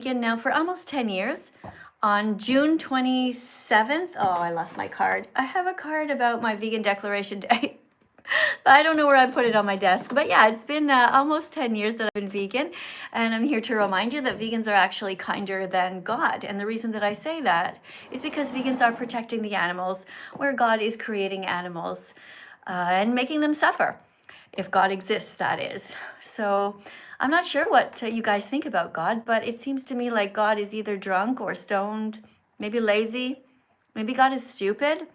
Vegan now for almost 10 years. On June 27th, oh, I lost my card. I have a card about my vegan declaration day. But I don't know where I put it on my desk. But yeah, it's been almost 10 years that I've been vegan. And I'm here to remind you that vegans are actually kinder than God. And the reason that I say that is because vegans are protecting the animals where God is creating animals and making them suffer. If God exists, that is. So I'm not sure what you guys think about God, but it seems to me like God is either drunk or stoned, maybe lazy, maybe God is stupid,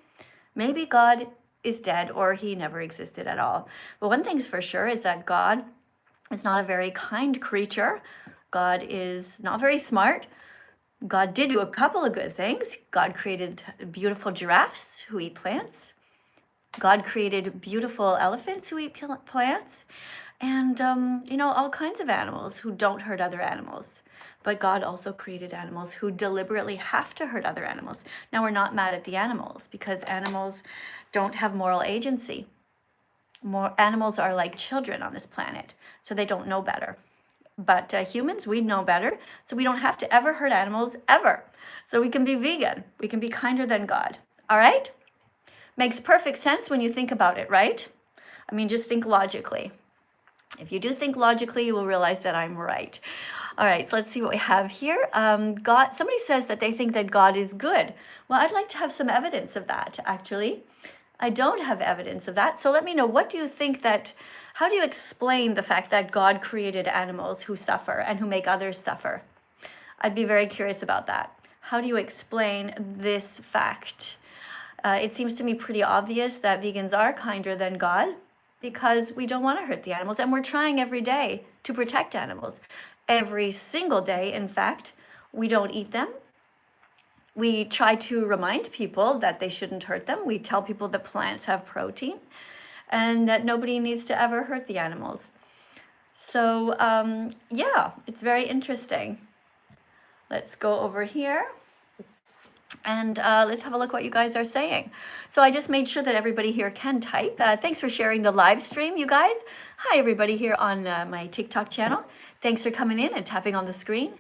maybe God is dead or he never existed at all. But one thing's for sure is that God is not a very kind creature. God is not very smart. God did do a couple of good things. God created beautiful giraffes who eat plants. God created beautiful elephants who eat plants, and all kinds of animals who don't hurt other animals. But God also created animals who deliberately have to hurt other animals. Now, we're not mad at the animals because animals don't have moral agency. Animals are like children on this planet, so they don't know better. But humans, we know better, so we don't have to ever hurt animals, ever. So we can be vegan. We can be kinder than God. All right? Makes perfect sense when you think about it, right? I mean, just think logically. If you do think logically, you will realize that I'm right. All right, so let's see what we have here. Somebody says that they think that God is good. Well, I'd like to have some evidence of that, actually. I don't have evidence of that. So let me know, how do you explain the fact that God created animals who suffer and who make others suffer? I'd be very curious about that. How do you explain this fact? It seems to me pretty obvious that vegans are kinder than God because we don't want to hurt the animals, and we're trying every day to protect animals. Every single day, in fact, we don't eat them. We try to remind people that they shouldn't hurt them. We tell people that plants have protein and that nobody needs to ever hurt the animals. So, yeah, it's very interesting. Let's go over here. And let's have a look what you guys are saying. So I just made sure that everybody here can type. Thanks for sharing the live stream, you guys. Hi, everybody here on my TikTok channel. Thanks for coming in and tapping on the screen.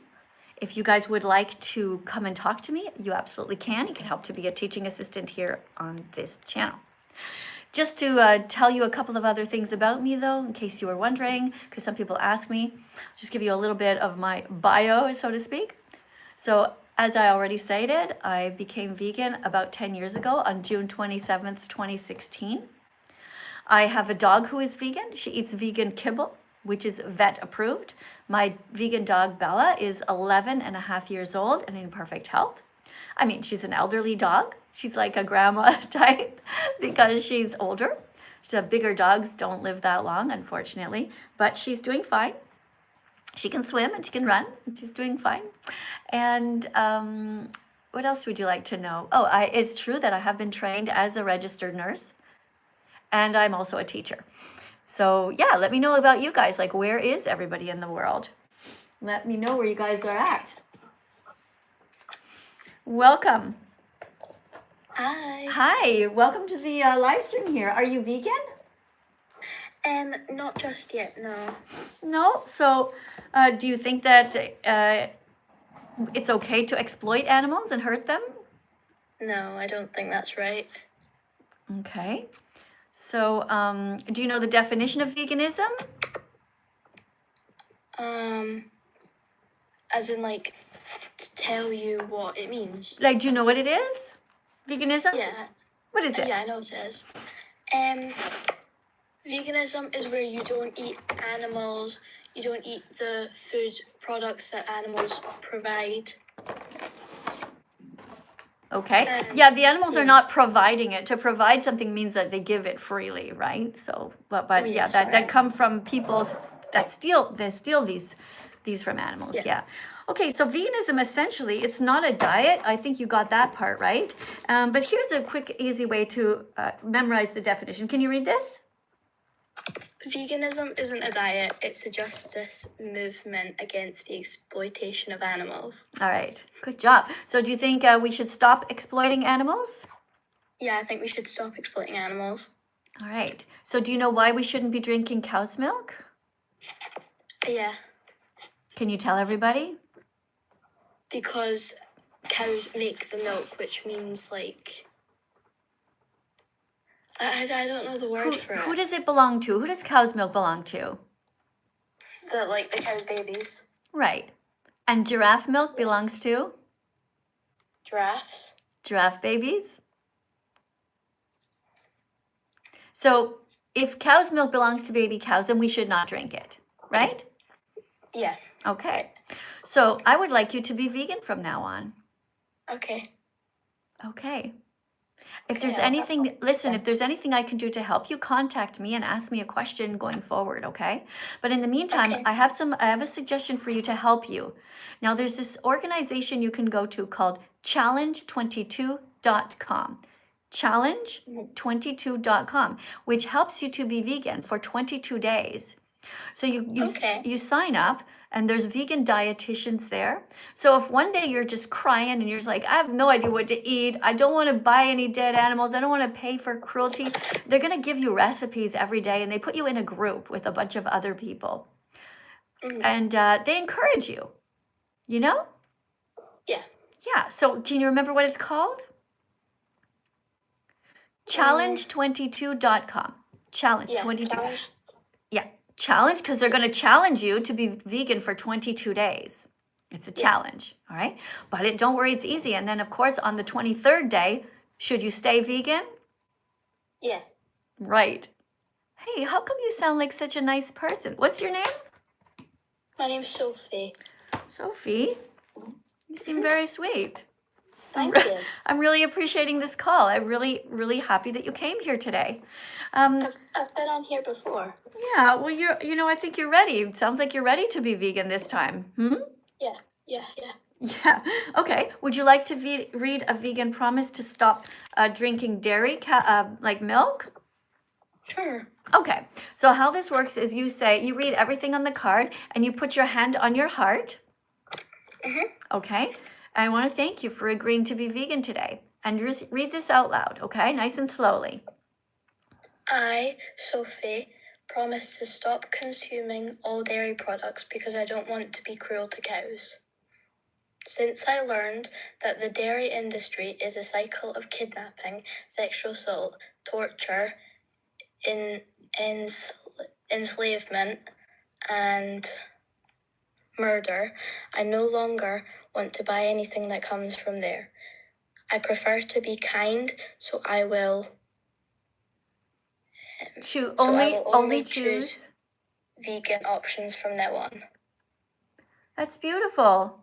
If you guys would like to come and talk to me, you absolutely can. You can help to be a teaching assistant here on this channel. Just to tell you a couple of other things about me, though, in case you were wondering, because some people ask me, just give you a little bit of my bio, so to speak. So, as I already stated, I became vegan about 10 years ago on June 27th, 2016. I have a dog who is vegan. She eats vegan kibble, which is vet approved. My vegan dog, Bella, is 11 and a half years old and in perfect health. I mean, she's an elderly dog. She's like a grandma type because she's older. So bigger dogs don't live that long, unfortunately, but she's doing fine. She can swim and she can run, and she's doing fine. And what else would you like to know? Oh, it's true that I have been trained as a registered nurse, and I'm also a teacher. So yeah, let me know about you guys. Like, where is everybody in the world? Let me know where you guys are at. Welcome. Hi. Hi, welcome to the live stream here. Are you vegan? Not just yet, no. No? So do you think that it's okay to exploit animals and hurt them? No, I don't think that's right. Okay. So do you know the definition of veganism? As in, like, to tell you what it means. Like, do you know what it is? Veganism? Yeah. What is it? Yeah, I know what it is. Veganism is where you don't eat animals, you don't eat the food products that animals provide. Okay. Yeah, the animals are not providing it. To provide something means that they give it freely, right? So, but yeah, that come from people that steal these from animals. Yeah. Okay, so veganism essentially, it's not a diet. I think you got that part right. But here's a quick, easy way to memorize the definition. Can you read this? Veganism isn't a diet, it's a justice movement against the exploitation of animals. All right, good job. So do you think we should stop exploiting animals? Yeah, I think we should stop exploiting animals. All right. So do you know why we shouldn't be drinking cow's milk? Yeah. Can you tell everybody? because cows make the milk, which means like I don't know the word for Who it. does it belong to? Who does cow's milk belong to? The cow's babies. Right. And giraffe milk belongs to? Giraffes. Giraffe babies. So if cow's milk belongs to baby cows, then we should not drink it, right? Yeah. Okay. So I would like you to be vegan from now on. Okay. Okay. If there's Yeah. anything, listen, if there's anything I can do to help you, contact me and ask me a question going forward, okay? But in the meantime, Okay. I have a suggestion for you to help you. Now there's this organization you can go to called challenge22.com. Challenge22.com, which helps you to be vegan for 22 days. So you sign up, and there's vegan dietitians there. So if one day you're just crying and you're just like, I have no idea what to eat, I don't want to buy any dead animals, I don't want to pay for cruelty, they're going to give you recipes every day, and they put you in a group with a bunch of other people. And they encourage you, you know? Yeah. Yeah. So can you remember what it's called? Challenge22.com. Challenge22. Yeah. Challenge, because they're going to challenge you to be vegan for 22 days. It's a challenge, all right? But don't worry, it's easy. And then, of course, on the 23rd day, should you stay vegan? Yeah. Right. Hey, how come you sound like such a nice person? What's your name? My name's Sophie. Sophie, you seem very sweet. Thank you. I'm really appreciating this call. I'm really happy that you came here today. I've been on here before. Yeah, well, I think you're ready. It sounds like you're ready to be vegan this time. Yeah. Yeah. Okay. Would you like to read a vegan promise to stop drinking dairy, like milk? Sure. Okay. So how this works is you read everything on the card and you put your hand on your heart. Okay. I want to thank you for agreeing to be vegan today. And just read this out loud, okay? Nice and slowly. I, Sophie, promise to stop consuming all dairy products because I don't want to be cruel to cows. Since I learned that the dairy industry is a cycle of kidnapping, sexual assault, torture, enslavement, and murder, I no longer want to buy anything that comes from there. I prefer to be kind, so I will only choose vegan options from now on. That's beautiful.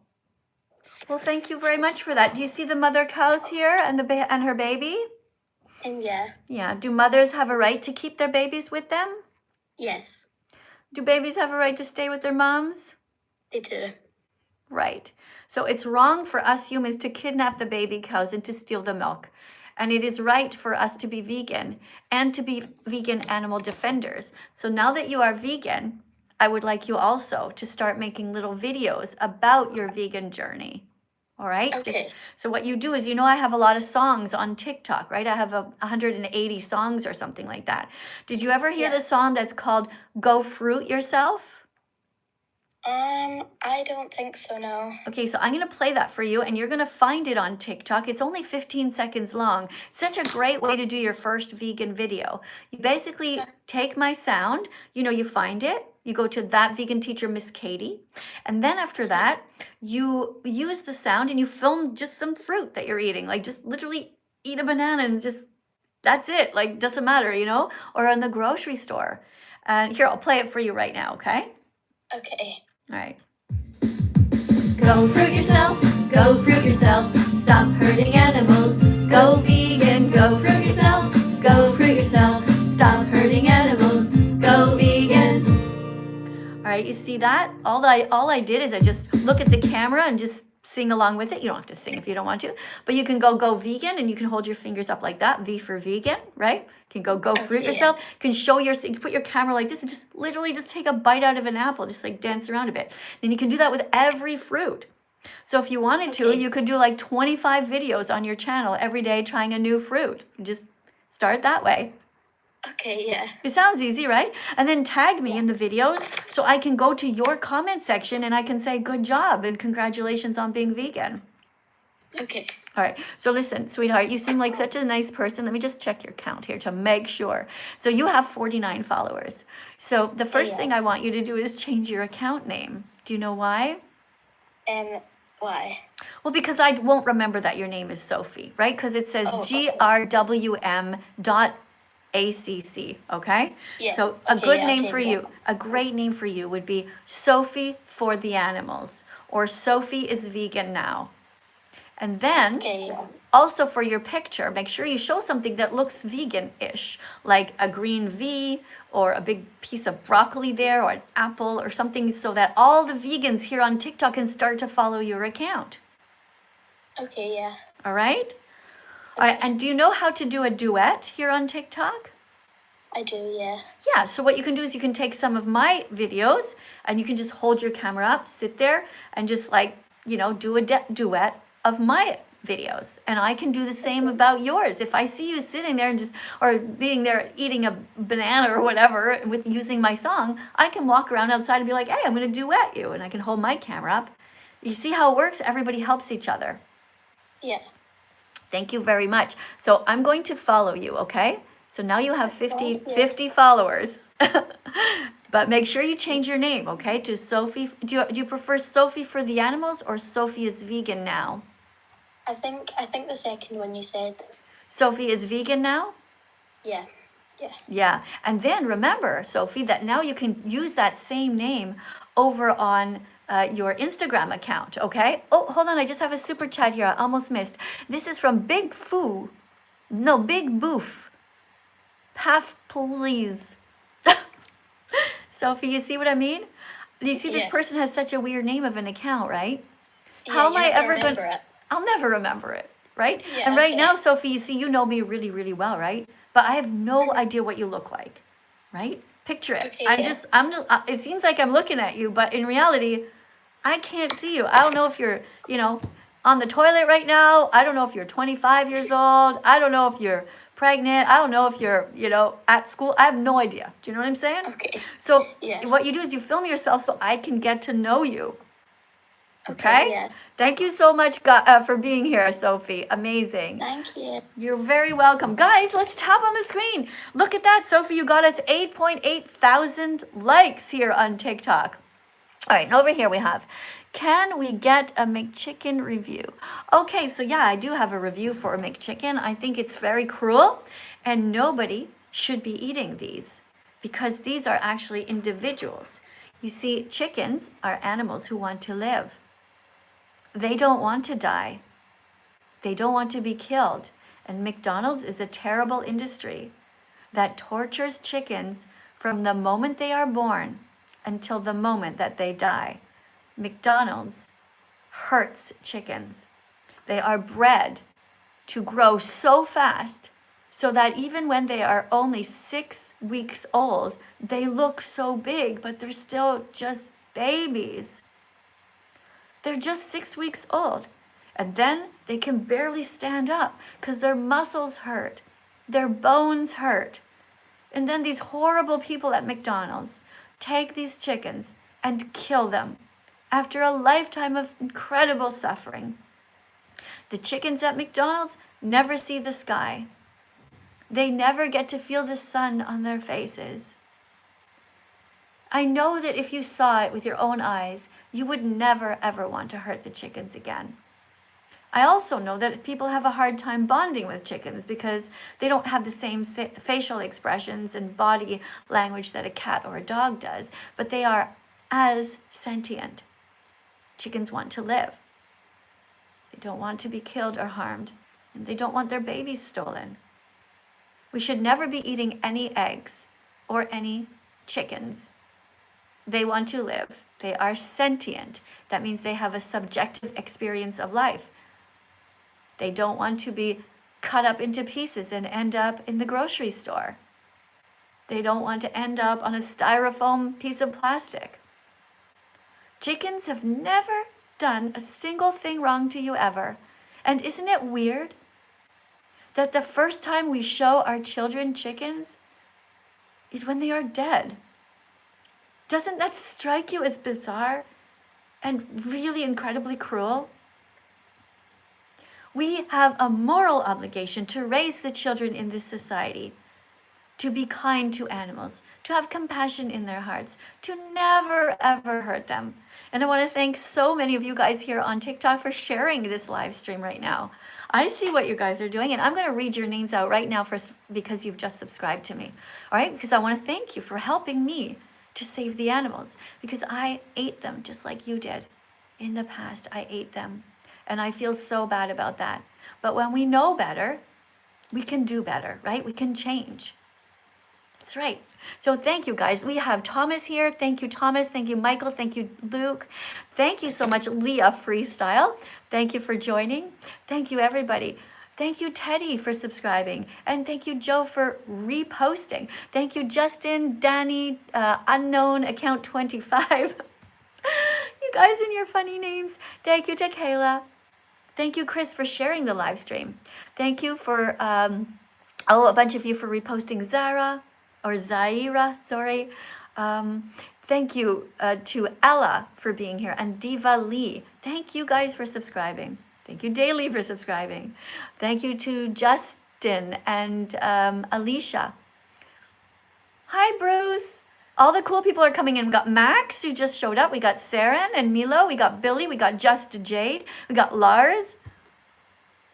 Well, thank you very much for that. Do you see the mother cows here and and her baby? And yeah. Yeah. Do mothers have a right to keep their babies with them? Yes. Do babies have a right to stay with their moms? They do. Right. So it's wrong for us humans to kidnap the baby cows and to steal the milk. And it is right for us to be vegan and to be vegan animal defenders. So now that you are vegan, I would like you also to start making little videos about your vegan journey. All right? Okay. So what you do is, I have a lot of songs on TikTok, right? I have 180 songs or something like that. Did you ever hear the song that's called Go Fruit Yourself? I don't think so, no. Okay, so I'm going to play that for you, and you're going to find it on TikTok. It's only 15 seconds long. It's such a great way to do your first vegan video. You basically take my sound, you find it, you go to That Vegan Teacher Miss Katie, and then after that, you use the sound and you film just some fruit that you're eating, like just literally eat a banana and just, that's it, like doesn't matter, or in the grocery store. And here, I'll play it for you right now, okay? Okay. All right. Go fruit yourself, stop hurting animals. Go vegan, go fruit yourself, stop hurting animals. Go vegan. All right, you see that? All I did is I just look at the camera and just sing along with it. You don't have to sing if you don't want to, but you can go vegan, and you can hold your fingers up like that, V for vegan, right? You can go fruit yourself. You can you can put your camera like this and just literally just take a bite out of an apple, just like dance around a bit. Then you can do that with every fruit. So if you wanted to, you could do like 25 videos on your channel every day trying a new fruit. Just start that way. Okay, yeah. It sounds easy, right? And then tag me in the videos so I can go to your comment section and I can say, good job and congratulations on being vegan. Okay. All right. So listen, sweetheart, you seem like such a nice person. Let me just check your count here to make sure. So you have 49 followers. So the first thing I want you to do is change your account name. Do you know why? Why? Well, because I won't remember that your name is Sophie, right? Because it says grwm.acc, okay? Yeah. So a Okay, good yeah, name I'll for change you, a great name for you would be Sophie for the Animals, or Sophie is vegan now. And then Okay, yeah. also for your picture, make sure you show something that looks vegan-ish, like a green V or a big piece of broccoli there or an apple or something, so that all the vegans here on TikTok can start to follow your account. Okay, yeah. All right? All right, and do you know how to do a duet here on TikTok? I do, yeah. Yeah, so what you can do is you can take some of my videos and you can just hold your camera up, sit there, and just like, you know, do a duet of my videos. And I can do the same about yours. If I see you sitting there and just, or being there eating a banana or whatever with using my song, I can walk around outside and be like, hey, I'm going to duet you. And I can hold my camera up. You see how it works? Everybody helps each other. Yeah. Thank you very much. So I'm going to follow you, okay? So now you have 50 followers. But make sure you change your name, okay? To Sophie. Do you prefer Sophie for the Animals or Sophie is vegan now? I think the second one you said. Sophie is vegan now? Yeah. Yeah. Yeah. And then remember, Sophie, that now you can use that same name over on your Instagram account, okay? Oh, hold on. I just have a super chat here. I almost missed. This is from Big Boof. Paf, please. Sophie, you see what I mean? You see this person has such a weird name of an account, right? Yeah, How am I ever going to? I'll never remember it, right? Yeah, and right now, Sophie, you see, you know me really, really well, right? But I have no idea what you look like, right? Picture it. Okay, It seems like I'm looking at you, but in reality, I can't see you. I don't know if you're, you know, on the toilet right now. I don't know if you're 25 years old. I don't know if you're pregnant. I don't know if you're, you know, at school. I have no idea. Do you know what I'm saying? Okay. So Yeah. what you do is you film yourself so I can get to know you. Okay? Yeah. Thank you so much for being here, Sophie. Amazing. Thank you. You're very welcome. Guys, let's tap on the screen. Look at that, Sophie. You got us 8.8 thousand likes here on TikTok. All right, and over here we have, can we get a McChicken review? Okay, so yeah, I do have a review for a McChicken. I think it's very cruel, and nobody should be eating these because these are actually individuals. You see, chickens are animals who want to live. They don't want to die. They don't want to be killed. And McDonald's is a terrible industry that tortures chickens from the moment they are born until the moment that they die. McDonald's hurts chickens. They are bred to grow so fast so that even when they are only 6 weeks old, they look so big, but they're still just babies. They're just 6 weeks old. And then they can barely stand up because their muscles hurt, their bones hurt. And then these horrible people at McDonald's take these chickens and kill them after a lifetime of incredible suffering. The chickens at McDonald's never see the sky. They never get to feel the sun on their faces. I know that if you saw it with your own eyes, you would never ever want to hurt the chickens again. I also know that people have a hard time bonding with chickens because they don't have the same facial expressions and body language that a cat or a dog does, but they are as sentient. Chickens want to live. They don't want to be killed or harmed, and they don't want their babies stolen. We should never be eating any eggs or any chickens. They want to live. They are sentient. That means they have a subjective experience of life. They don't want to be cut up into pieces and end up in the grocery store. They don't want to end up on a styrofoam piece of plastic. Chickens have never done a single thing wrong to you ever. And isn't it weird that the first time we show our children chickens, is when they are dead. Doesn't that strike you as bizarre and really incredibly cruel? We have a moral obligation to raise the children in this society, to be kind to animals, to have compassion in their hearts, to never ever hurt them. And I want to thank so many of you guys here on TikTok for sharing this live stream right now. I see what you guys are doing, and I'm going to read your names out right now because you've just subscribed to me. All right? Because I want to thank you for helping me to save the animals, because I ate them just like you did. In the past, I ate them, and I feel so bad about that. But when we know better, we can do better, right? We can change. That's right. So thank you, guys. We have Thomas here. Thank you, Thomas. Thank you, Michael. Thank you, Luke. Thank you so much, Leah Freestyle. Thank you for joining. Thank you, everybody. Thank you, Teddy, for subscribing. And thank you, Joe, for reposting. Thank you, Justin, Danny, Unknown Account 25. You guys and your funny names. Thank you to Kayla. Thank you, Chris, for sharing the live stream. Thank you for, a bunch of you for reposting Zara. Or Zaira, sorry. Thank you to Ella for being here, and Diva Lee. Thank you guys for subscribing. Thank you, Daily, for subscribing. Thank you to Justin and Alicia. Hi, Bruce. All the cool people are coming in. We got Max, who just showed up. We got Saren and Milo. We got Billy. We got Just Jade. We got Lars.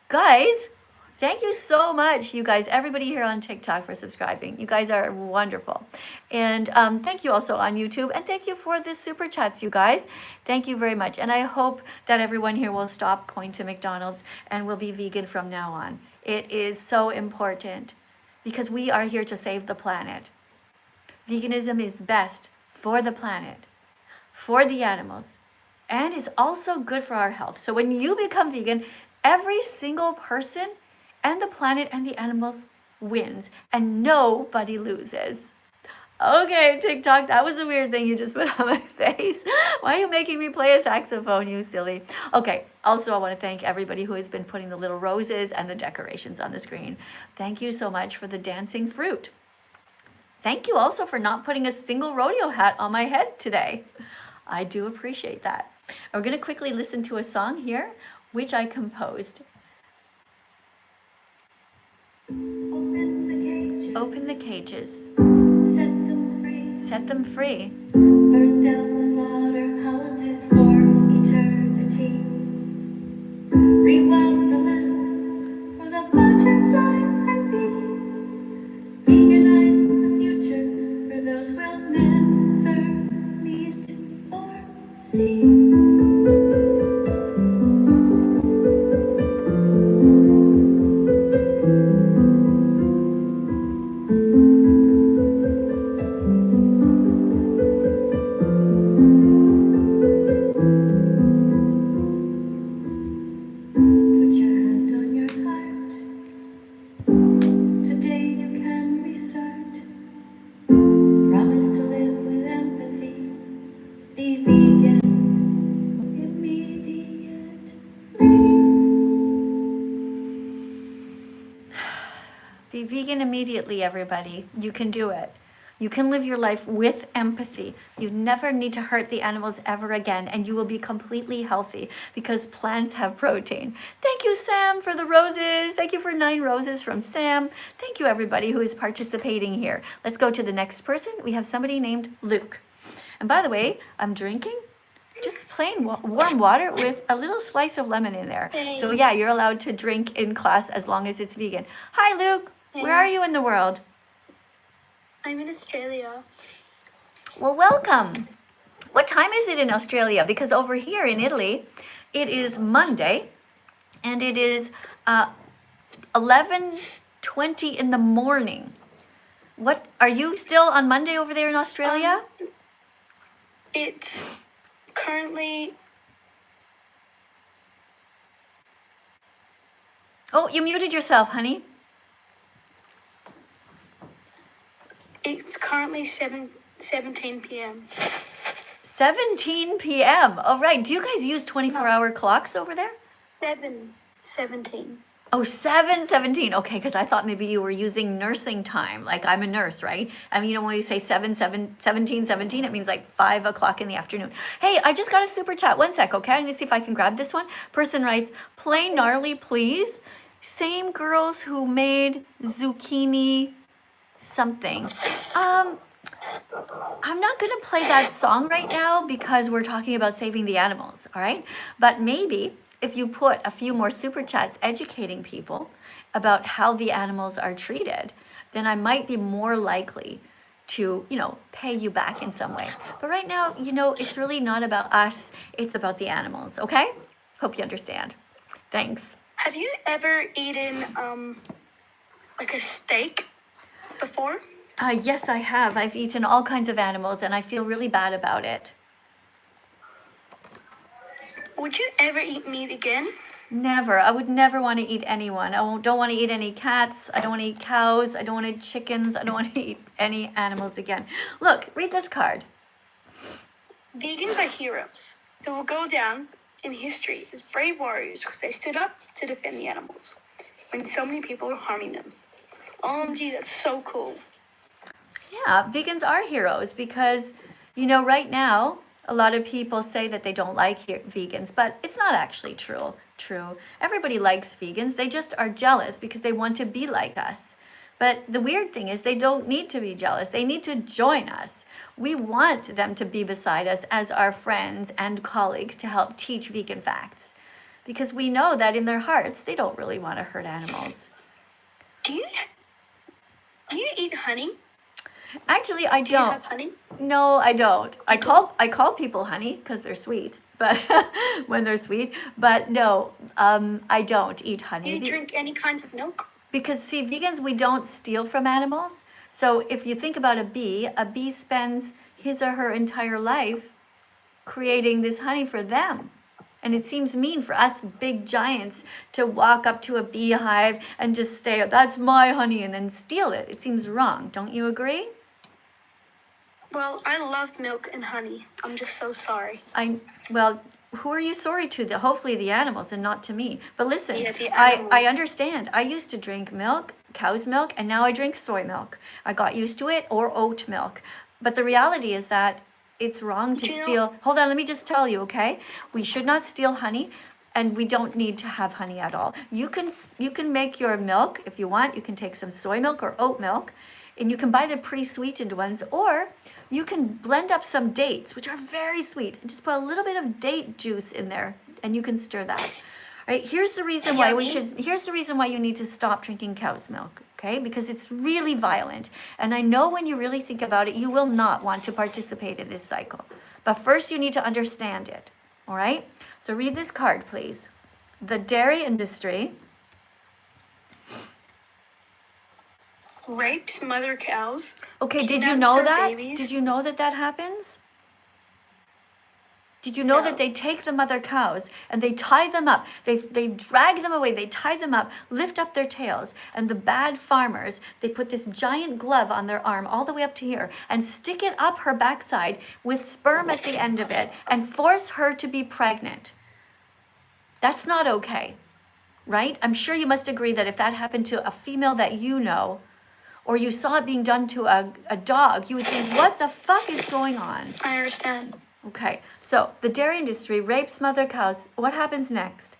Guys, thank you so much, you guys, everybody here on TikTok, for subscribing. You guys are wonderful. And thank you also on YouTube. And thank you for the super chats, you guys. Thank you very much. And I hope that everyone here will stop going to McDonald's and will be vegan from now on. It is so important because we are here to save the planet. Veganism is best for the planet, for the animals, and is also good for our health. So when you become vegan, every single person and the planet and the animals wins, and nobody loses. Okay, TikTok, that was a weird thing you just put on my face. Why are you making me play a saxophone, you silly? Okay, also I want to thank everybody who has been putting the little roses and the decorations on the screen. Thank you so much for the dancing fruit. Thank you also for not putting a single rodeo hat on my head today. I do appreciate that. We're going to quickly listen to a song here, which I composed. Open the cages. Set them free. Set them free. Burn down the slaughterhouses for eternity. Rewild the land for the butcher's life and be. Veganize the future for those we'll never meet or see. Be vegan immediately, everybody. You can do it. You can live your life with empathy. You never need to hurt the animals ever again, and you will be completely healthy because plants have protein. Thank you, Sam, for the roses. Thank you for 9 roses from Sam. Thank you, everybody who is participating here. Let's go to the next person. We have somebody named Luke. And by the way, I'm drinking just plain warm water with a little slice of lemon in there. Thanks. So yeah, you're allowed to drink in class as long as it's vegan. Hi, Luke. Where are you in the world? I'm in Australia. Well, welcome. What time is it in Australia? Because over here in Italy, it is Monday, and it is 11:20 in the morning. What are you still on Monday over there in Australia? It's currently... Oh, you muted yourself, honey. It's currently 17 p.m. 17 p.m. All right. Do you guys use 24-hour clocks over there? 17. Oh, 7:17. Okay, because I thought maybe you were using nursing time. Like I'm a nurse, right? I mean, when you say 17:17, it means like 5 o'clock in the afternoon. Hey, I just got a super chat. One sec, okay? I'm gonna see if I can grab this one. Person writes, play gnarly, please. Same girls who made zucchini something. I'm not going to play that song right now because we're talking about saving the animals, all right? But maybe if you put a few more super chats educating people about how the animals are treated, then I might be more likely to, pay you back in some way. But right now, it's really not about us, it's about the animals, okay? Hope you understand. Thanks. Have you ever eaten like a steak before? Yes, I have. I've eaten all kinds of animals and I feel really bad about it. Would you ever eat meat again? Never. I would never want to eat anyone. I don't want to eat any cats. I don't want to eat cows. I don't want to eat chickens. I don't want to eat any animals again. Look, read this card. Vegans are heroes who will go down in history as brave warriors because they stood up to defend the animals when so many people were harming them. OMG, that's so cool. Yeah, vegans are heroes because, right now, a lot of people say that they don't like vegans, but it's not actually true. Everybody likes vegans. They just are jealous because they want to be like us. But the weird thing is they don't need to be jealous. They need to join us. We want them to be beside us as our friends and colleagues to help teach vegan facts because we know that in their hearts, they don't really want to hurt animals. Do you eat honey? Actually, I Do you don't. have honey? No, I don't. I call people honey because they're sweet, but when they're sweet. But no, I don't eat honey. Do you drink any kinds of milk? Because see, vegans, we don't steal from animals. So if you think about a bee spends his or her entire life creating this honey for them. And it seems mean for us big giants to walk up to a beehive and just say, that's my honey, and then steal it. It seems wrong. Don't you agree? Well, I love milk and honey. I'm just so sorry. Well, who are you sorry to? Hopefully the animals and not to me. But listen, Yeah, the I understand. I used to drink milk, cow's milk, and now I drink soy milk. I got used to it, or oat milk. But the reality is that it's wrong to steal. Hold on, let me just tell you, okay? We should not steal honey, and we don't need to have honey at all. You can make your milk if you want. You can take some soy milk or oat milk, and you can buy the pre-sweetened ones, or you can blend up some dates, which are very sweet, and just put a little bit of date juice in there, and you can stir that. All right, here's the reason why you need to stop drinking cow's milk, okay? Because it's really violent. And I know when you really think about it, you will not want to participate in this cycle. But first you need to understand it, all right? So read this card, please. The dairy industry rapes mother cows. Okay, did you know that? Did you know that happens? Did you know that they take the mother cows and they tie them up? They drag them away, they tie them up, lift up their tails, and the bad farmers, they put this giant glove on their arm all the way up to here and stick it up her backside with sperm at the end of it and force her to be pregnant. That's not okay, right? I'm sure you must agree that if that happened to a female that you know, or you saw it being done to a dog, you would think, what the fuck is going on? I understand. Okay, so the dairy industry rapes mother cows. What happens next?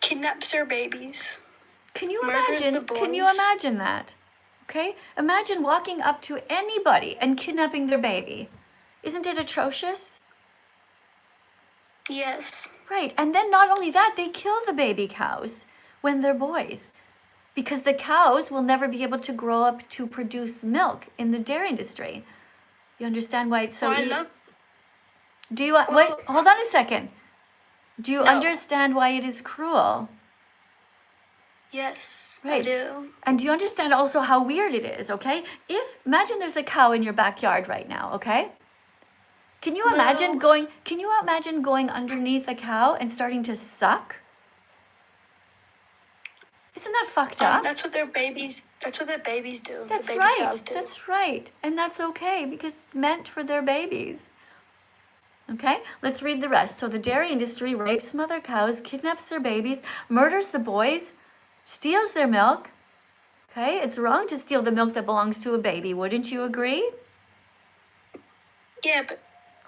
Kidnaps their babies. Can you Murders imagine? the boys. Can you imagine that? Okay, imagine walking up to anybody and kidnapping their baby. Isn't it atrocious? Yes. Right, and then not only that, they kill the baby cows when they're boys, because the cows will never be able to grow up to produce milk in the dairy industry. You understand why it's so? Do you wait? Hold on a second. Do you understand why it is cruel? Yes, right. I do. And do you understand also how weird it is? Okay, imagine there's a cow in your backyard right now. Okay, can you imagine going? Can you imagine going underneath a cow and starting to suck? Isn't that fucked up? That's what their babies do. That's the baby right. cows do. That's right. And that's okay because it's meant for their babies. Okay, let's read the rest. So the dairy industry rapes mother cows, kidnaps their babies, murders the boys, steals their milk. Okay, it's wrong to steal the milk that belongs to a baby. Wouldn't you agree? Yeah, but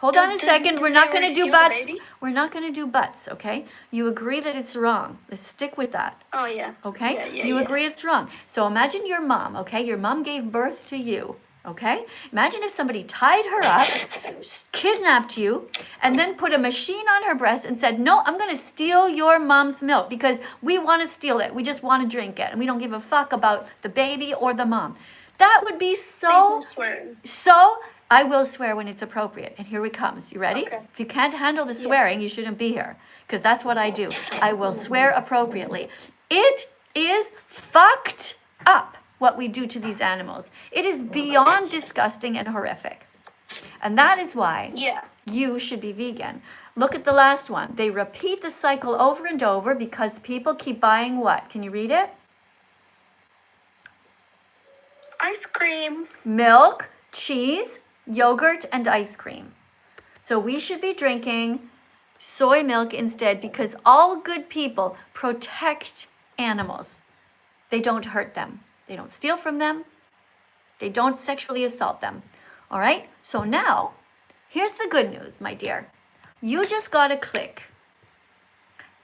Hold on a second. We're not going to do buts. Baby? We're not going to do buts, okay? You agree that it's wrong. Let's stick with that. Oh, yeah. Okay? Yeah, You agree it's wrong. So imagine your mom, okay? Your mom gave birth to you, okay? Imagine if somebody tied her up, kidnapped you, and then put a machine on her breast and said, no, I'm going to steal your mom's milk because we want to steal it. We just want to drink it. And we don't give a fuck about the baby or the mom. That would be so... I will swear when it's appropriate. And here it comes. You ready? Okay. If you can't handle the swearing, you shouldn't be here. Because that's what I do. I will swear appropriately. It is fucked up what we do to these animals. It is beyond disgusting and horrific. And that is why you should be vegan. Look at the last one. They repeat the cycle over and over because people keep buying what? Can you read it? Ice cream. Milk, cheese, yogurt, and ice cream. So we should be drinking soy milk instead because all good people protect animals. They don't hurt them. They don't steal from them. They don't sexually assault them. All right? So now, here's the good news, my dear. You just got a click.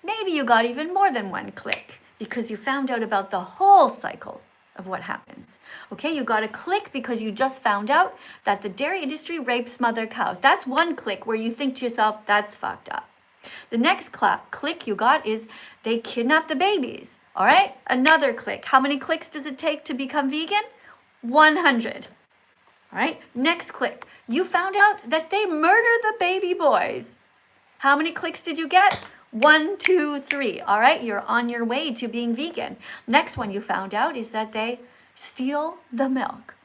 Maybe you got even more than one click because you found out about the whole cycle of what happens. Okay, you got a click because you just found out that the dairy industry rapes mother cows. That's one click where you think to yourself, that's fucked up. The next click you got is they kidnap the babies. All right, another click. How many clicks does it take to become vegan? 100. All right, next click. You found out that they murder the baby boys. How many clicks did you get? 1, 2, 3. All right, you're on your way to being vegan. Next one you found out is that they steal the milk.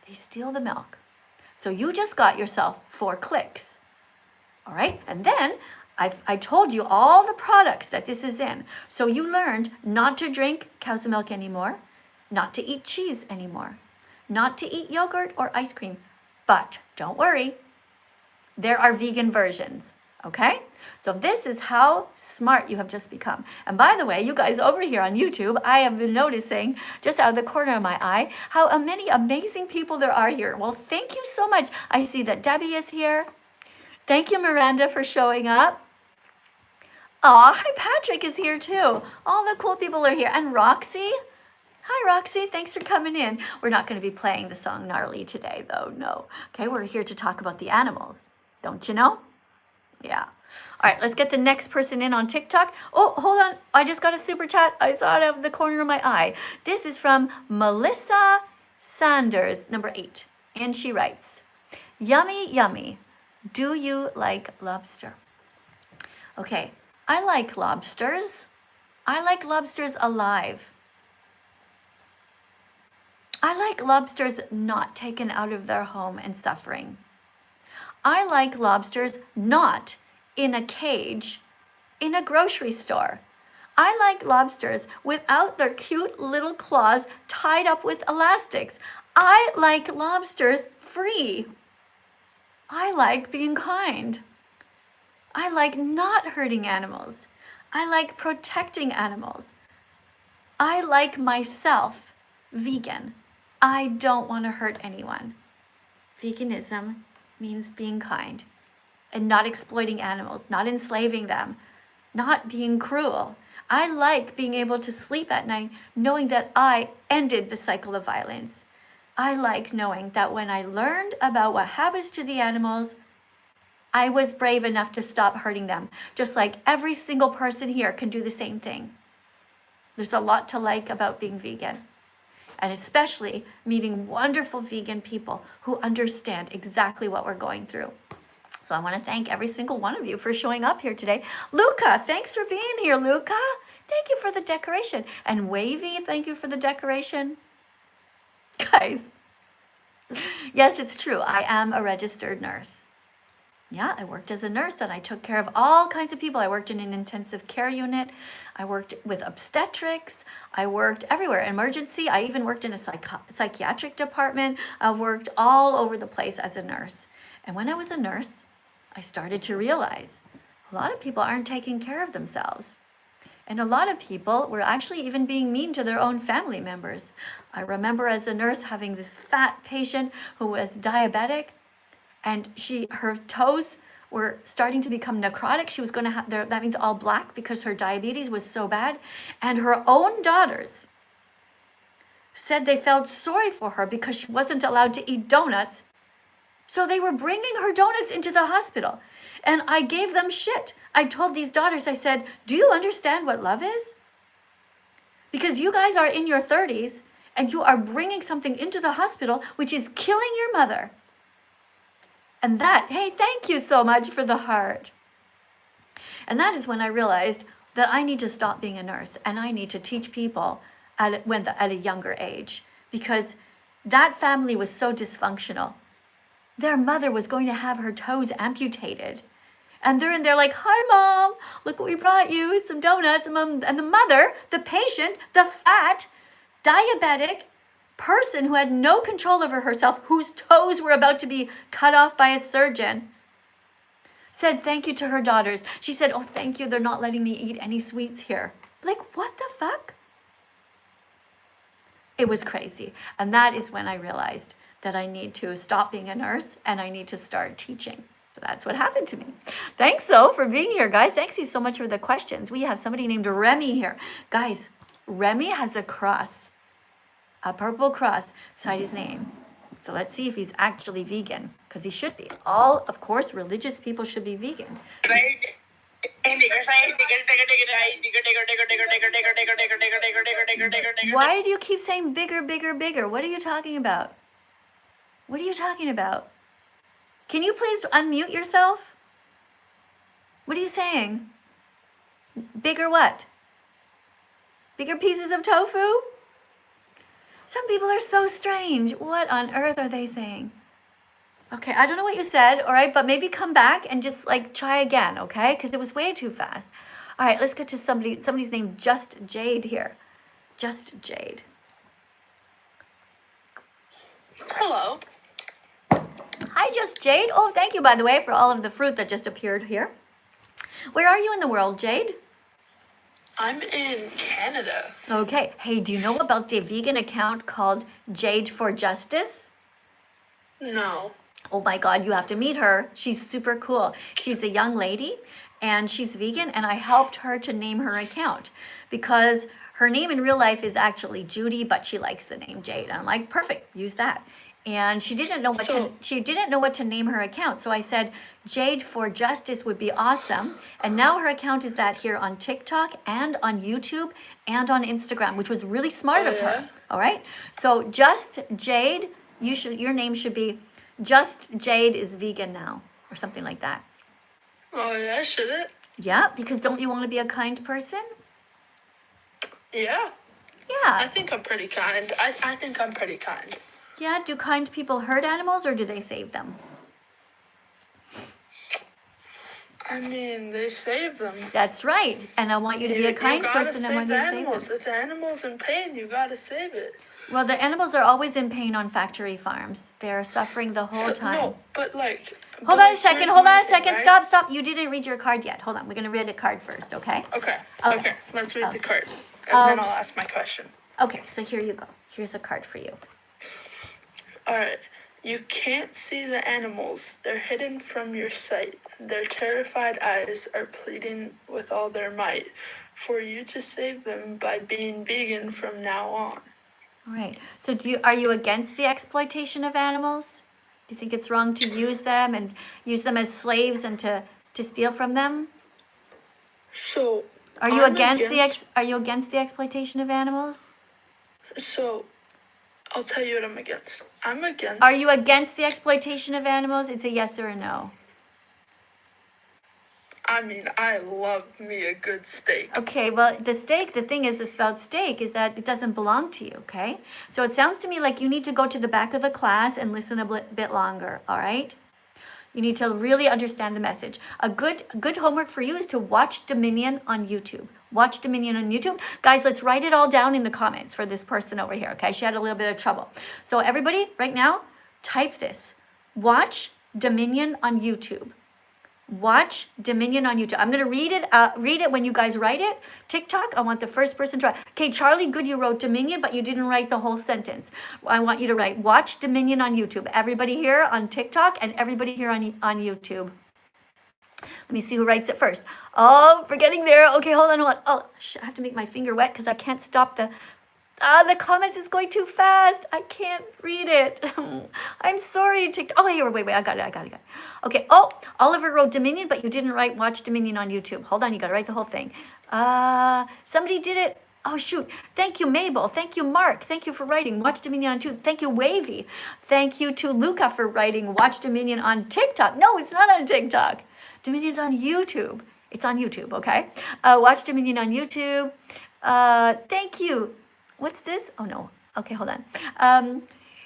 They steal the milk. So you just got yourself 4 clicks. All right, and then I told you all the products that this is in. So you learned not to drink cow's milk anymore, not to eat cheese anymore, not to eat yogurt or ice cream. But don't worry, there are vegan versions, okay? So this is how smart you have just become. And by the way, you guys over here on YouTube, I have been noticing just out of the corner of my eye how many amazing people there are here. Well, thank you so much. I see that Debbie is here. Thank you, Miranda, for showing up. Oh, hi, Patrick is here too. All the cool people are here. And Roxy. Hi, Roxy. Thanks for coming in. We're not going to be playing the song Gnarly today, though. No. Okay, we're here to talk about the animals. Don't you know? Yeah. All right, let's get the next person in on TikTok. Oh, hold on. I just got a super chat. I saw it out of the corner of my eye. This is from Melissa Sanders, number 8. And she writes, yummy, yummy. Do you like lobster? Okay, I like lobsters. I like lobsters alive. I like lobsters not taken out of their home and suffering. I like lobsters not in a cage in a grocery store. I like lobsters without their cute little claws tied up with elastics. I like lobsters free. I like being kind. I like not hurting animals. I like protecting animals. I like myself vegan. I don't want to hurt anyone. Veganism means being kind and not exploiting animals, not enslaving them, not being cruel. I like being able to sleep at night knowing that I ended the cycle of violence. I like knowing that when I learned about what happens to the animals, I was brave enough to stop hurting them, just like every single person here can do the same thing. There's a lot to like about being vegan, and especially meeting wonderful vegan people who understand exactly what we're going through. So I want to thank every single one of you for showing up here today. Luca, thanks for being here, Luca. Thank you for the decoration. And Wavy, thank you for the decoration. Guys, yes, it's true. I am a registered nurse. Yeah, I worked as a nurse and I took care of all kinds of people. I worked in an intensive care unit. I worked with obstetrics. I worked everywhere, emergency. I even worked in a psychiatric department. I worked all over the place as a nurse. And when I was a nurse, I started to realize a lot of people aren't taking care of themselves. And a lot of people were actually even being mean to their own family members. I remember as a nurse having this fat patient who was diabetic, and her toes were starting to become necrotic. She was going to have, that means all black, because her diabetes was so bad. And her own daughters said they felt sorry for her because she wasn't allowed to eat donuts. So they were bringing her donuts into the hospital. And I gave them shit. I told these daughters, I said, do you understand what love is? Because you guys are in your 30s and you are bringing something into the hospital which is killing your mother. And that, hey, thank you so much for the heart. And that is when I realized that I need to stop being a nurse and I need to teach people at a younger age, because that family was so dysfunctional. Their mother was going to have her toes amputated. And they're in there like, hi, Mom, look what we brought you, some donuts. And the mother, the patient, the fat, diabetic person who had no control over herself, whose toes were about to be cut off by a surgeon, said thank you to her daughters. She said, oh, thank you, they're not letting me eat any sweets here. Like, what the fuck? It was crazy. And that is when I realized that I need to stop being a nurse and I need to start teaching. So that's what happened to me. Thanks, though, for being here, guys. Thanks you so much for the questions. We have somebody named Remy here. Guys, Remy has a cross, a purple cross beside his name. So let's see if he's actually vegan, because he should be. All, of course, religious people should be vegan. Why do you keep saying bigger, bigger, bigger? What are you talking about? What are you talking about? Can you please unmute yourself? What are you saying? Bigger what? Bigger pieces of tofu? Some people are so strange. What on earth are they saying? Okay, I don't know what you said, all right, but maybe come back and just like try again, okay? Because it was way too fast. All right, let's get to somebody's named Just Jade here. Just Jade. Hello. Hi, Just Jade. Oh, thank you, by the way, for all of the fruit that just appeared here. Where are you in the world, Jade? I'm in Canada. Okay. Hey, do you know about the vegan account called Jade for Justice? No. Oh my God, you have to meet her. She's super cool. She's a young lady and she's vegan, and I helped her to name her account because her name in real life is actually Judy, but she likes the name Jade. And I'm like, perfect, use that. And she didn't know what to name her account. So I said Jade for Justice would be awesome. And now her account is that here on TikTok and on YouTube and on Instagram, which was really smart of her. All right. So Just Jade, your name should be Just Jade is vegan now, or something like that. Oh yeah, should it? Yeah, because don't you want to be a kind person? Yeah. Yeah. I think I'm pretty kind. I think I'm pretty kind. Yeah, do kind people hurt animals or do they save them? I mean, they save them. That's right. And I want you to be a kind person. I want you to save them. If the animal's in pain, you gotta save it. Well, the animals are always in pain on factory farms. They're suffering the whole time. No, but like... Hold on a second. Right? Stop. You didn't read your card yet. Hold on. We're going to read a card first, okay? Okay. Let's read the card. And then I'll ask my question. Okay, so here you go. Here's a card for you. All right. You can't see the animals. They're hidden from your sight. Their terrified eyes are pleading with all their might for you to save them by being vegan from now on. All right. So are you against the exploitation of animals? Do you think it's wrong to use them and use them as slaves and to steal from them? So are you against the exploitation of animals? So I'll tell you what I'm against. I'm against... Are you against the exploitation of animals? It's a yes or a no. I mean, I love me a good steak. Okay, well, the thing is about steak is that it doesn't belong to you, okay? So it sounds to me like you need to go to the back of the class and listen a bit longer, all right? You need to really understand the message. A good homework for you is to watch Dominion on YouTube. Watch Dominion on YouTube. Guys, let's write it all down in the comments for this person over here, okay? She had a little bit of trouble. So everybody, right now, type this. Watch Dominion on YouTube. Watch Dominion on YouTube. I'm going to read it when you guys write it. TikTok, I want the first person to write. Okay, Charlie, good, you wrote Dominion, but you didn't write the whole sentence. I want you to write, watch Dominion on YouTube. Everybody here on TikTok and everybody here on YouTube. Let me see who writes it first. Oh, we're getting there. Okay, hold on. Oh, I have to make my finger wet because I can't stop the comments is going too fast. I can't read it. I'm sorry. Oh, here, wait. I got it. Okay. Oh, Oliver wrote Dominion, but you didn't write watch Dominion on YouTube. Hold on. You got to write the whole thing. Somebody did it. Oh, shoot. Thank you, Mabel. Thank you, Mark. Thank you for writing watch Dominion on YouTube. Thank you, Wavy. Thank you to Luca for writing watch Dominion on TikTok. No, it's not on TikTok. Dominion's on YouTube. It's on YouTube, okay? Watch Dominion on YouTube. Thank you. What's this? Oh, no. Okay, hold on.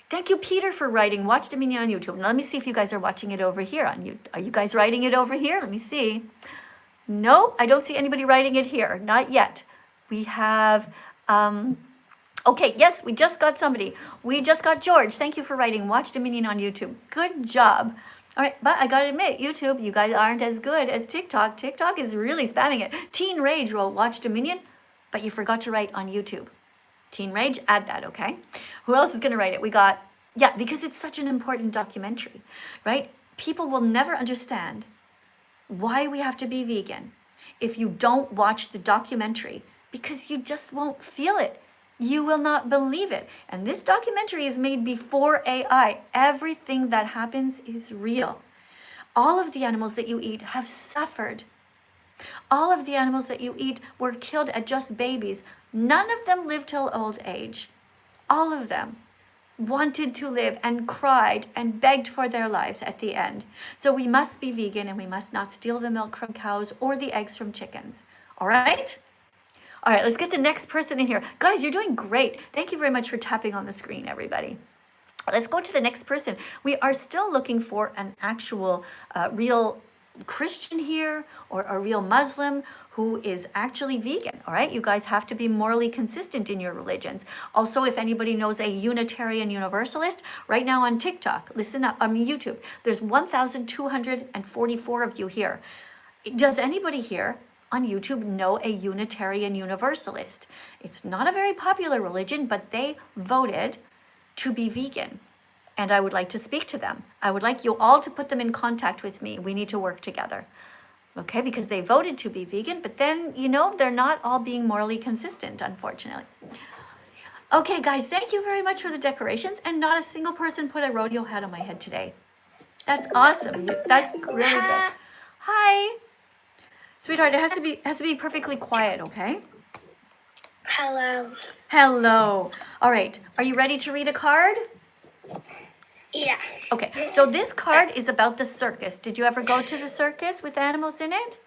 Thank you, Peter, for writing watch Dominion on YouTube. Now, let me see if you guys are watching it over here. Are you guys writing it over here? Let me see. Nope, I don't see anybody writing it here. Not yet. We have... okay, yes, we just got somebody. We just got George. Thank you for writing watch Dominion on YouTube. Good job. All right, but I got to admit, YouTube, you guys aren't as good as TikTok. TikTok is really spamming it. Teen Rage wrote watch Dominion, but you forgot to write on YouTube. Teen Rage, add that, okay? Who else is going to write it? We got, yeah, because it's such an important documentary, right? People will never understand why we have to be vegan if you don't watch the documentary, because you just won't feel it. You will not believe it. And this documentary is made before AI. Everything that happens is real. All of the animals that you eat have suffered. All of the animals that you eat were killed at just babies. None of them lived till old age. All of them wanted to live and cried and begged for their lives at the end. So we must be vegan and we must not steal the milk from cows or the eggs from chickens. All right? All right, let's get the next person in here. Guys, you're doing great. Thank you very much for tapping on the screen, everybody. Let's go to the next person. We are still looking for an actual real Christian here or a real Muslim who is actually vegan, all right? You guys have to be morally consistent in your religions. Also, if anybody knows a Unitarian Universalist, right now on TikTok, listen up, on YouTube, there's 1,244 of you here. Does anybody here on YouTube know a Unitarian Universalist? It's not a very popular religion, but they voted to be vegan. And I would like to speak to them. I would like you all to put them in contact with me. We need to work together. Okay, because they voted to be vegan, but then, you know, they're not all being morally consistent, unfortunately. Okay, guys, thank you very much for the decorations. And not a single person put a rodeo hat on my head today. That's awesome. That's really good. Hi. Sweetheart, it has to be perfectly quiet, okay? Hello. Hello. All right. Are you ready to read a card? Yeah. Okay. So this card is about the circus. Did you ever go to the circus with animals in it?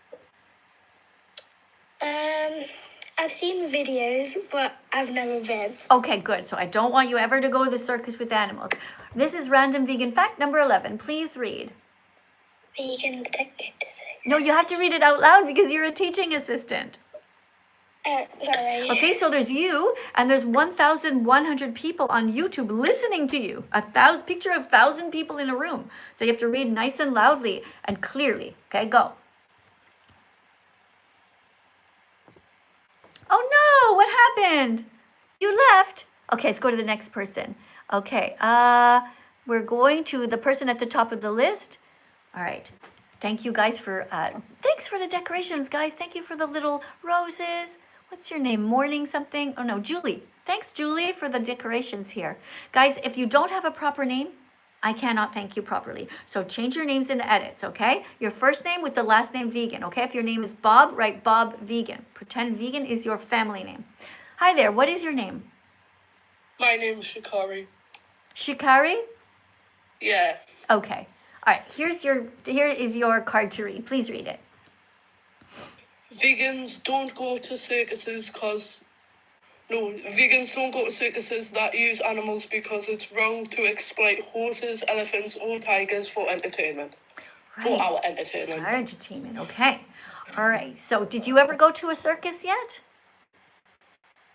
I've seen videos, but I've never been. Okay, good. So I don't want you ever to go to the circus with animals. This is random vegan fact number 11. Please read. Vegans don't go to circus. No, you have to read it out loud because you're a teaching assistant. Sorry. Okay, so there's you, and there's 1,100 people on YouTube listening to you. Picture 1,000 people in a room. So you have to read nice and loudly and clearly. Okay, go. Oh no, what happened? You left. Okay, let's go to the next person. Okay, we're going to the person at the top of the list. All right. Thank you guys for, thanks for the decorations, guys. Thank you for the little roses. What's your name? Morning something? Oh no, Julie. Thanks, Julie, for the decorations here. Guys, if you don't have a proper name, I cannot thank you properly. So change your names in edits, okay? Your first name with the last name vegan, okay? If your name is Bob, write Bob Vegan. Pretend vegan is your family name. Hi there, what is your name? My name's Shikari. Shikari? Yeah. Okay. All right, here is your card to read. Please read it. Vegans don't go to circuses vegans don't go to circuses that use animals because it's wrong to exploit horses, elephants, or tigers for entertainment. Right. For our entertainment. Our entertainment, okay. All right, so did you ever go to a circus yet?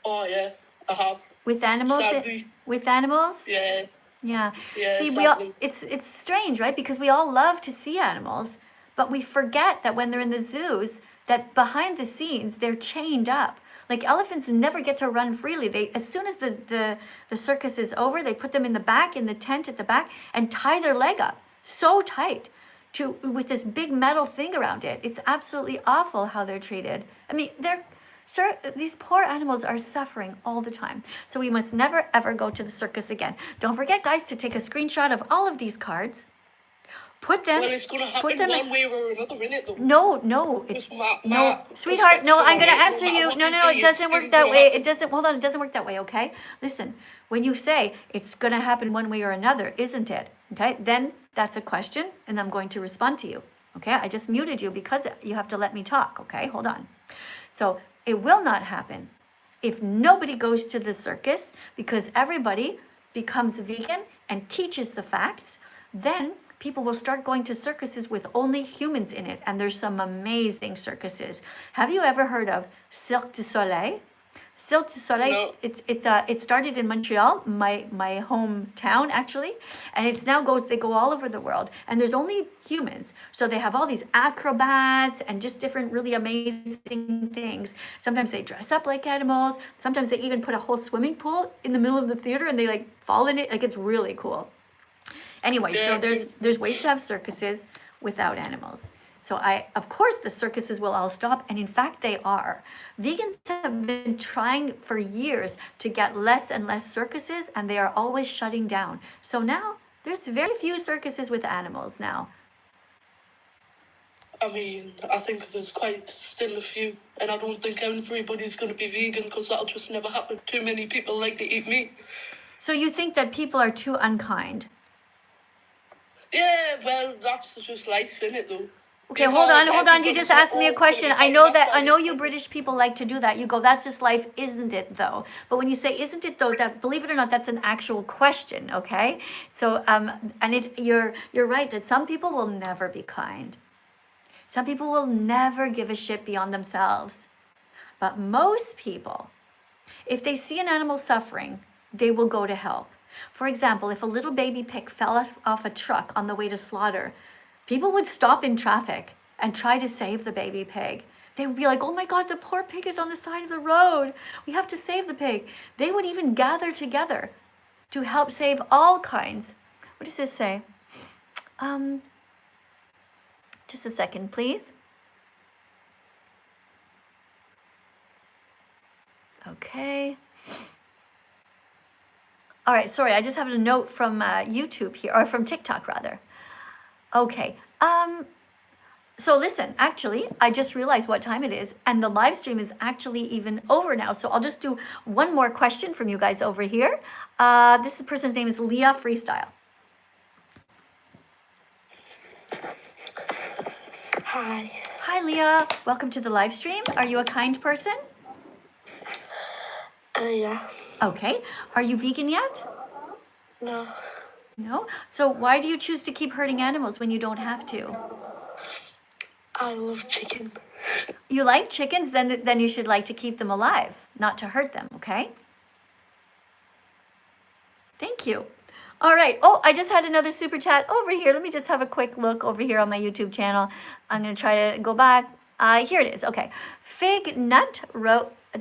Oh, yeah, I have. With animals? Sadly. With animals? Yeah. Yeah. Yeah, See, sadly. it's strange, right? Because we all love to see animals, But we forget that when they're in the zoos, that behind the scenes, they're chained up. Like elephants never get to run freely. They, as soon as the circus is over, they put them in the back, in the tent at the back, and tie their leg up so tight with this big metal thing around it. It's absolutely awful how they're treated. I mean, these poor animals are suffering all the time. So we must never ever go to the circus again. Don't forget, guys, to take a screenshot of all of these cards. Put them. Well, it's gonna happen one way or another, innit? Though. No, it's no, sweetheart. No, I'm gonna answer you. No, it doesn't work that way. It doesn't. Hold on, it doesn't work that way. Okay, listen. When you say it's gonna happen one way or another, isn't it? Okay, then that's a question, and I'm going to respond to you. Okay, I just muted you because you have to let me talk. Okay, hold on. So it will not happen if nobody goes to the circus, because everybody becomes vegan and teaches the facts. Then people will start going to circuses with only humans in it, and there's some amazing circuses. Have you ever heard of Cirque du Soleil? Cirque du Soleil, no. It started in Montreal, my hometown actually, and they go all over the world, and there's only humans. So they have all these acrobats and just different really amazing things. Sometimes they dress up like animals. Sometimes they even put a whole swimming pool in the middle of the theater and they like fall in it. Like it's really cool. Anyway, so there's ways to have circuses without animals. So of course the circuses will all stop, and in fact they are. Vegans have been trying for years to get less and less circuses, and they are always shutting down. So now there's very few circuses with animals now. I mean, I think there's quite still a few, and I don't think everybody's going to be vegan because that'll just never happen. Too many people like to eat meat. So you think that people are too unkind? Yeah, well, that's just life, innit, though? Okay, hold on. You just asked me a question. I know you British people like to do that. You go, that's just life, isn't it, though? But when you say, isn't it, though, that, believe it or not, that's an actual question, okay? So, you're right that some people will never be kind. Some people will never give a shit beyond themselves. But most people, if they see an animal suffering, they will go to help. For example, if a little baby pig fell off a truck on the way to slaughter, people would stop in traffic and try to save the baby pig. They would be like, oh my God, the poor pig is on the side of the road. We have to save the pig. They would even gather together to help save all kinds. What does this say? Just a second, please. Okay. All right, sorry, I just have a note from YouTube here, or from TikTok rather. Okay, so listen, actually, I just realized what time it is, and the live stream is actually even over now. So I'll just do one more question from you guys over here. This person's name is Leah Freestyle. Hi. Hi, Leah. Welcome to the live stream. Are you a kind person? Yeah. Okay. Are you vegan yet? No. No? So why do you choose to keep hurting animals when you don't have to? I love chicken. You like chickens? Then you should like to keep them alive, not to hurt them, okay? Thank you. All right. Oh, I just had another super chat over here. Let me just have a quick look over here on my YouTube channel. I'm going to try to go back. Here it is. Okay. Fig Nut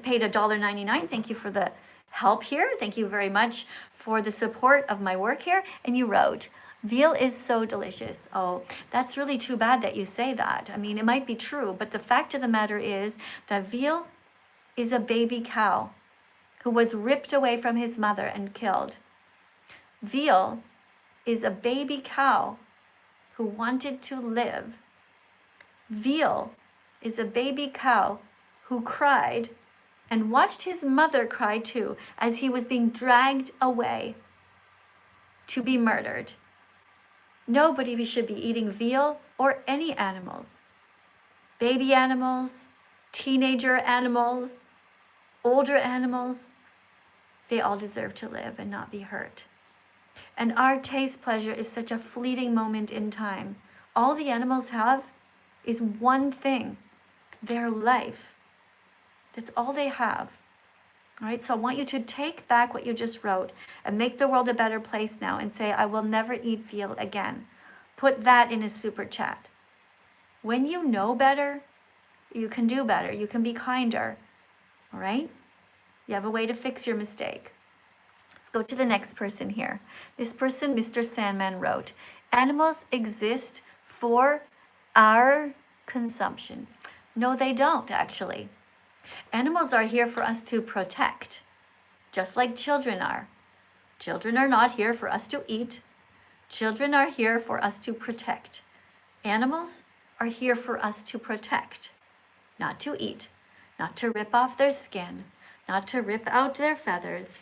paid $1.99. Thank you for the help here. Thank you very much for the support of my work here. And you wrote, veal is so delicious. Oh, that's really too bad that you say that. I mean, it might be true, but the fact of the matter is that veal is a baby cow who was ripped away from his mother and killed. Veal is a baby cow who wanted to live. Veal is a baby cow who cried and watched his mother cry too as he was being dragged away to be murdered. Nobody should be eating veal or any animals. Baby animals, teenager animals, older animals, they all deserve to live and not be hurt. And our taste pleasure is such a fleeting moment in time. All the animals have is one thing, their life. That's all they have. All right, so I want you to take back what you just wrote and make the world a better place now and say, I will never eat veal again. Put that in a super chat. When you know better, you can do better. You can be kinder. All right? You have a way to fix your mistake. Let's go to the next person here. This person, Mr. Sandman, wrote, animals exist for our consumption. No, they don't, actually. Animals are here for us to protect, just like children are. Children are not here for us to eat. Children are here for us to protect. Animals are here for us to protect, not to eat, not to rip off their skin, not to rip out their feathers.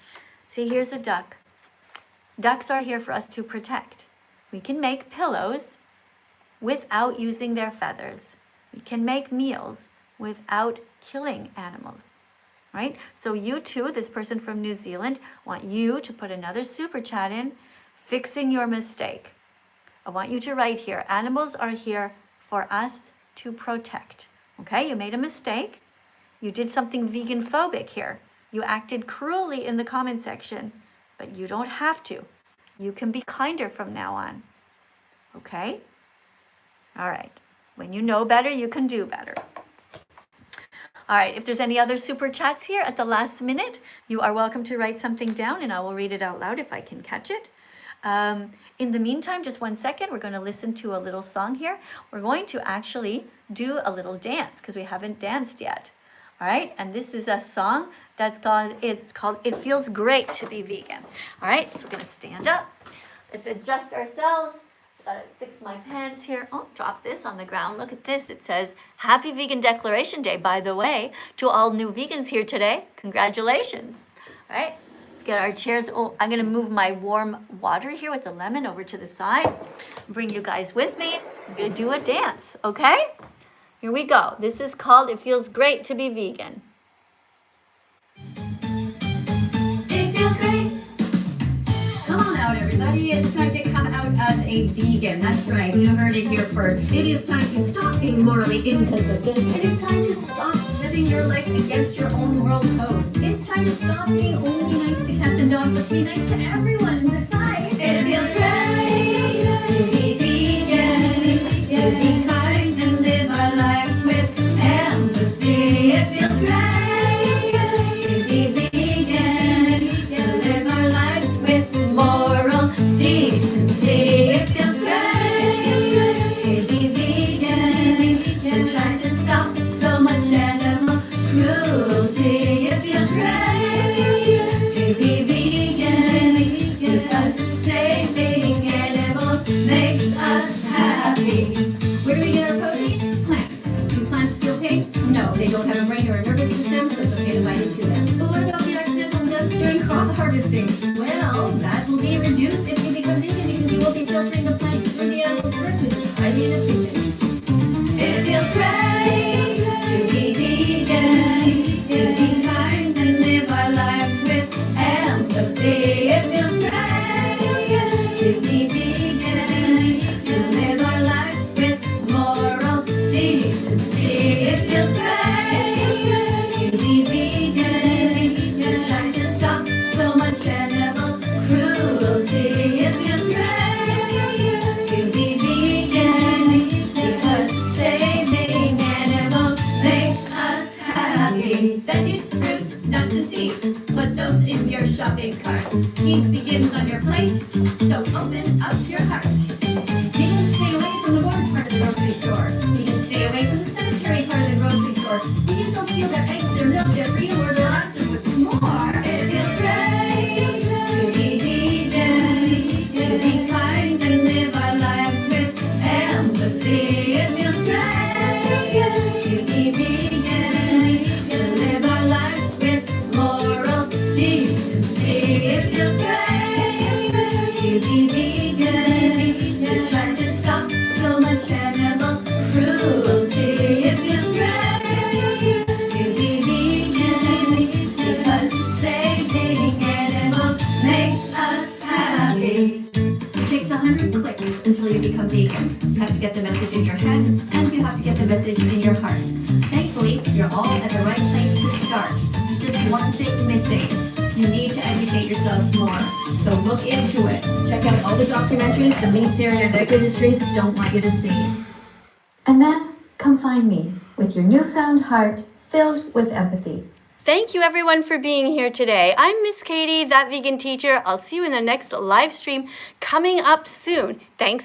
See, here's a duck. Ducks are here for us to protect. We can make pillows without using their feathers. We can make meals without killing animals, right? So you too, this person from New Zealand, want you to put another super chat in, fixing your mistake. I want you to write here, animals are here for us to protect. Okay, you made a mistake. You did something vegan phobic here. You acted cruelly in the comment section, but you don't have to. You can be kinder from now on. Okay? All right. When you know better, you can do better. All right, if there's any other super chats here at the last minute, you are welcome to write something down and I will read it out loud if I can catch it. In the meantime, just 1 second, we're going to listen to a little song here. We're going to actually do a little dance because we haven't danced yet. All right, and this is a song that's called It Feels Great to Be Vegan. All right, so we're going to stand up. Let's adjust ourselves. Gotta fix my pants here. Oh, drop this on the ground. Look at this. It says, Happy Vegan Declaration Day, by the way, to all new vegans here today. Congratulations. All right, let's get our chairs. Oh, I'm gonna move my warm water here with the lemon over to the side. Bring you guys with me. I'm gonna do a dance, okay? Here we go. This is called It Feels Great to Be Vegan. It feels great. Come on out, everybody. It's time to come out as a vegan. That's right. You heard it here first. It is time to stop being morally inconsistent. It is time to stop living your life against your own world code. It's time to stop being only nice to cats and dogs, but to be nice to everyone. Besides, it feels great to be vegan, to be kind and live our lives with empathy. It feels great to be vegan, to live our lives with moral decency. It feels great to be vegan, to try to stop so much animal cruelty. It feels great to be vegan, because saving animals makes us happy. Where do we get our protein? Plants. Do plants feel pain? No, they don't have a brain or a nervous system, so it's okay to bite into them. But what about the accidental deaths during crop harvesting? Well, that will be reduced if you become vegan because you will be filtering the plants through the animals first, which is highly inefficient. It feels great to be vegan, to be kind and live our lives with empathy. It feels great to be vegan, to live our lives with moral decency. It feels great to be vegan, to try to stop so much animal cruelty. It feels great to be vegan, because saving animals makes us happy. Veggies, fruits, nuts and seeds, put those in your shopping cart. Peace begins on your plate, so open up your heart. You can stay away from the bored part of the grocery store. You can stay away from the sanitary part of the grocery store. You can still steal their eggs, their milk, their freedom, or their lives, and what's more. It feels great to be vegan, to be kind and live our lives with empathy. It feels great to be vegan, to live our lives with moral decency. It feels great to be vegan, to try to stop so much animal cruelty. It feels great to be vegan, because saving animals makes us happy. It takes 100 clicks until you become vegan. You have to get the message in your head, and you have to get the message in your heart. Thankfully, you're all at the right place to start. There's just one thing missing. You need to educate yourself more. So look into it. Check out all the documentaries the meat, dairy, and egg industries don't want you to see. And then come find me with your newfound heart filled with empathy. Thank you everyone for being here today. I'm Miss Katie, That Vegan Teacher. I'll see you in the next live stream coming up soon. Thanks.